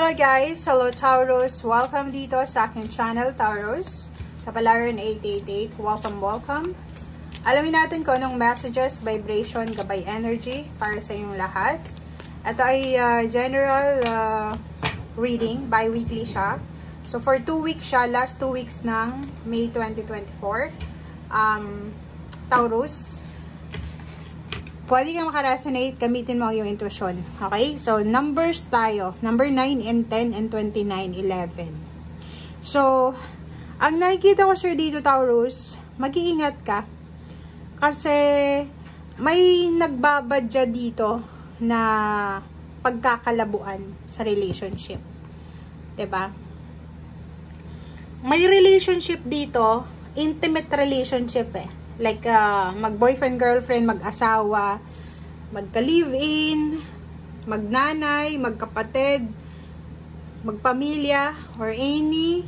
Hello guys! Hello Taurus! Welcome dito sa aking channel, Taurus. Kapalaran 888. Welcome. Alamin natin kung anong messages, vibration, gabay energy para sa inyong lahat. Ito ay general reading. Bi-weekly siya. So for 2 weeks siya. Last 2 weeks ng May 2024. Taurus. Pwede kang makaresonate, gamitin mo yung intuition. Okay? So, numbers tayo. Number 9 and 10 and 29, 11. So, ang nakikita ko sir dito, Taurus, mag-iingat ka. Kasi, may nagbabadya dito na pagkakalabuan sa relationship. 'Di ba? May relationship dito, intimate relationship eh. Like, mag-boyfriend, girlfriend, mag-asawa, magka-live-in, magnanay, magkapatid, magpamilya, or any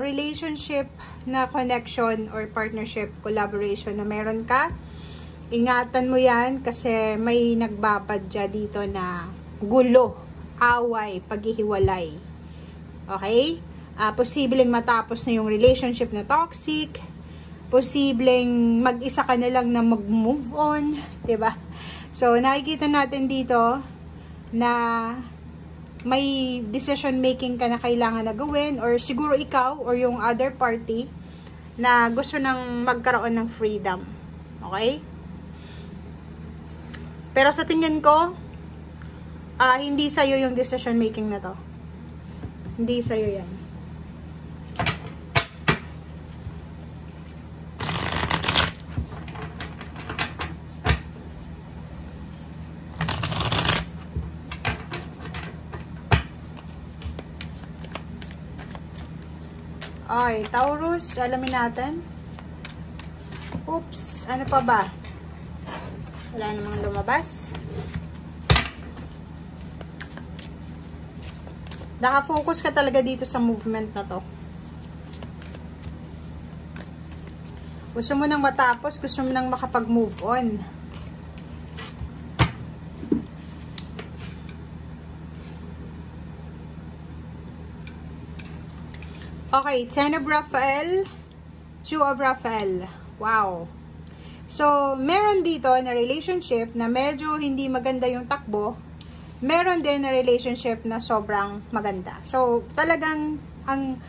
relationship na connection or partnership, collaboration na meron ka. Ingatan mo yan kasi may nagbabadya dito na gulo, away, paghihiwalay. Okay? Posibleng matapos na yung relationship na toxic. Posibleng mag-isa ka na lang na mag-move on, 'di ba? So, nakikita natin dito na may decision making ka na kailangan na gawin, or siguro ikaw or yung other party na gusto nang magkaroon ng freedom. Okay? Pero sa tingin ko, hindi sa'yo yung decision making na to. Hindi sa'yo yan. Okay, Taurus, alamin natin. Oops, ano pa ba? Wala namang lumabas. Naka-focus ka talaga dito sa movement na to. Gusto mo nang matapos, gusto mo nang makapag-move on. Okay, 10 of Raphael, 2 of Raphael. Wow. So, meron dito na relationship na medyo hindi maganda yung takbo. Meron din na relationship na sobrang maganda. So, talagang ang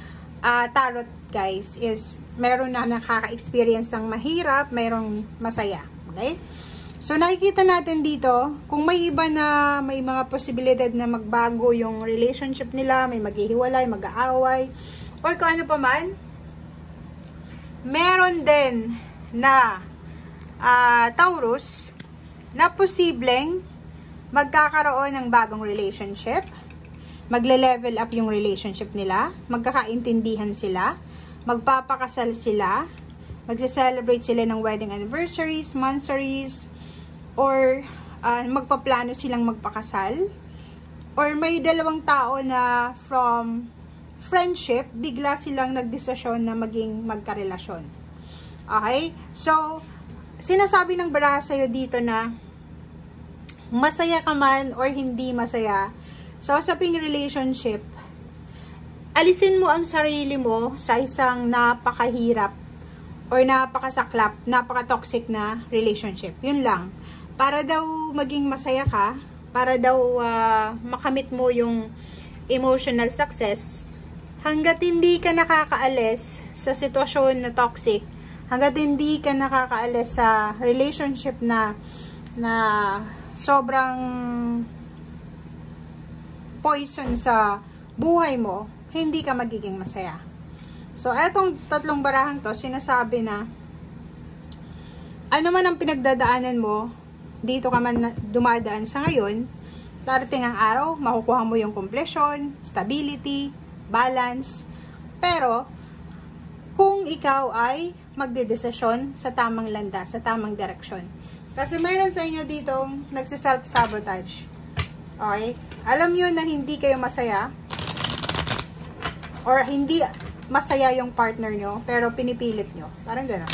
tarot, guys, is meron na nakaka-experience ng mahirap, merong masaya. Okay? So, nakikita natin dito, kung may iba na may mga posibilidad na magbago yung relationship nila, may maghihiwalay, mag-aaway, or kung ano pa man, meron din na Taurus na posibleng magkakaroon ng bagong relationship, magle-level up yung relationship nila, magkakaintindihan sila, magpapakasal sila, magse-celebrate sila ng wedding anniversaries, monthsaries, or magpaplano silang magpakasal, or may dalawang tao na from friendship, bigla silang nagdesisyon na maging magkarelasyon. Okay? So, sinasabi ng baraha sa'yo dito na masaya ka man or hindi masaya sa usaping relationship, alisin mo ang sarili mo sa isang napakahirap or napakasaklap, napaka-toxic na relationship. Yun lang. Para daw maging masaya ka, para daw makamit mo yung emotional success, hanggat hindi ka nakakaalis sa sitwasyon na toxic, hanggat hindi ka nakakaalis sa relationship na sobrang poison sa buhay mo, hindi ka magiging masaya. So, etong tatlong barahang to, sinasabi na ano man ang pinagdadaanan mo, dito ka man dumadaan sa ngayon, darating ang araw, makukuha mo yung completion, stability, balance, pero kung ikaw ay magdedesisyon sa tamang landas, sa tamang direksyon. Kasi mayroon sa inyo ditong nagsiself-sabotage. Okay? Alam nyo na hindi kayo masaya or hindi masaya yung partner nyo, pero pinipilit nyo. Parang gano'n.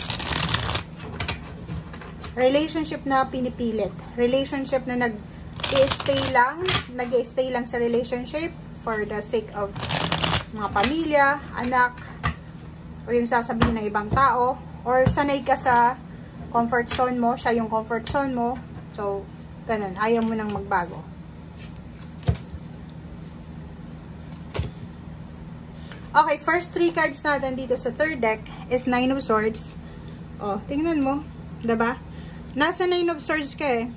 Relationship na pinipilit. Relationship na nag-i-stay lang sa relationship for the sake of mga pamilya, anak, o yung sasabihin ng ibang tao, or sanay ka sa comfort zone mo, siya yung comfort zone mo, so, ganun, ayaw mo nang magbago. Okay, first 3 cards natin dito sa third deck is 9 of Swords. Oh, tingnan mo, diba? Nasa 9 of Swords ka eh.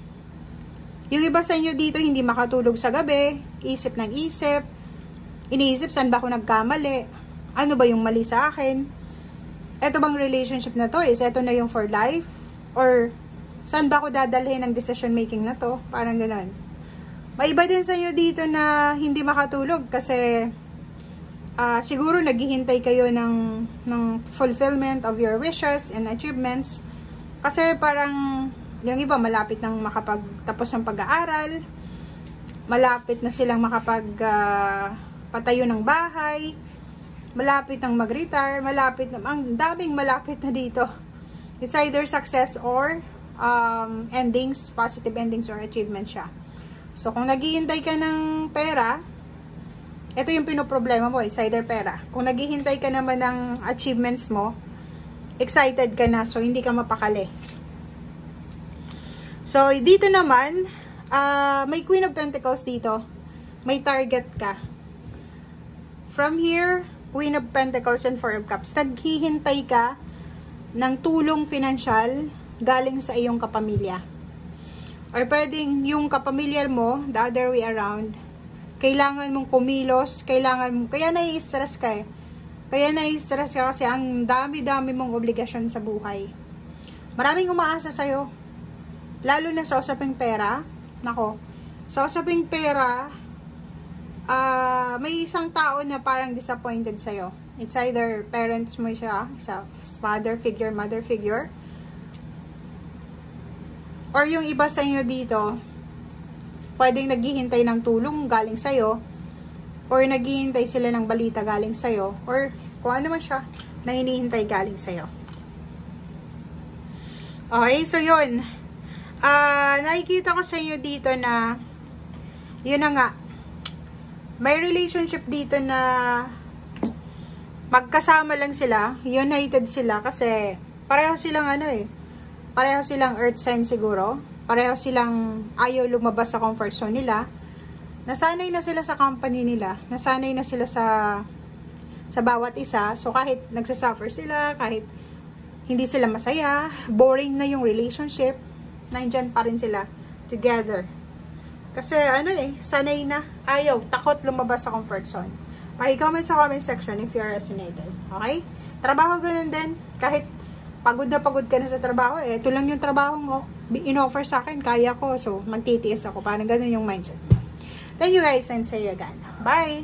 Yung iba sa inyo dito hindi makatulog sa gabi, isip ng isip, iniisip saan ba ako nagkamali, ano ba yung mali sa akin, eto bang relationship na to, is eto na yung for life, or saan ba ako dadalhin ng decision making na to, parang gano'n. May iba din sa inyo dito na hindi makatulog kasi siguro naghihintay kayo ng fulfillment of your wishes and achievements, kasi parang yung iba malapit nang makapagtapos ng pag-aaral, malapit na silang patayo ng bahay, malapit nang mag-retire, ang daming malapit na dito. It's either success or endings, positive endings or achievement siya. So kung naghihintay ka ng pera, ito yung pinoproblema mo, it's either pera. Kung naghihintay ka naman ng achievements mo, excited ka na, so hindi ka mapakali. So, dito naman, may Queen of Pentacles dito. May target ka. From here, Queen of Pentacles and Four of Cups. Naghihintay ka ng tulong pinansyal galing sa iyong kapamilya. Or pwedeng yung kapamilya mo, the other way around, kailangan mong kumilos, kaya nai-stress ka eh. Kaya nai-stress ka kasi ang dami-dami mong obligasyon sa buhay. Maraming umaasa sa'yo. Lalo na sa usaping pera. Nako, sa usaping pera, may isang tao na parang disappointed sa'yo. It's either parents mo siya, sa father figure, mother figure, or yung iba sa inyo dito, pwedeng naghihintay ng tulong galing sa'yo, or naghihintay sila ng balita galing sa'yo, or kung ano man siya, na hinihintay galing sa'yo. Okay, so yun. Nakikita ko sa inyo dito na, yun na nga, may relationship dito na magkasama lang sila, united sila, kasi pareho silang pareho silang earth sign siguro, pareho silang ayaw lumabas sa comfort zone nila, nasanay na sila sa company nila, nasanay na sila sa bawat isa, so kahit nagsasuffer sila, kahit hindi sila masaya, boring na yung relationship, nandyan pa rin sila together. Kasi sanay na, ayaw, takot lumabas sa comfort zone. Paki-comment sa comment section if you are resonated. Okay? Trabaho ganun din. Kahit pagod na pagod ka na sa trabaho, ito lang yung trabaho mo, in-offer sa akin, kaya ko, so magtitiis ako. Parang ganun yung mindset mo. Thank you guys and see you again. Bye!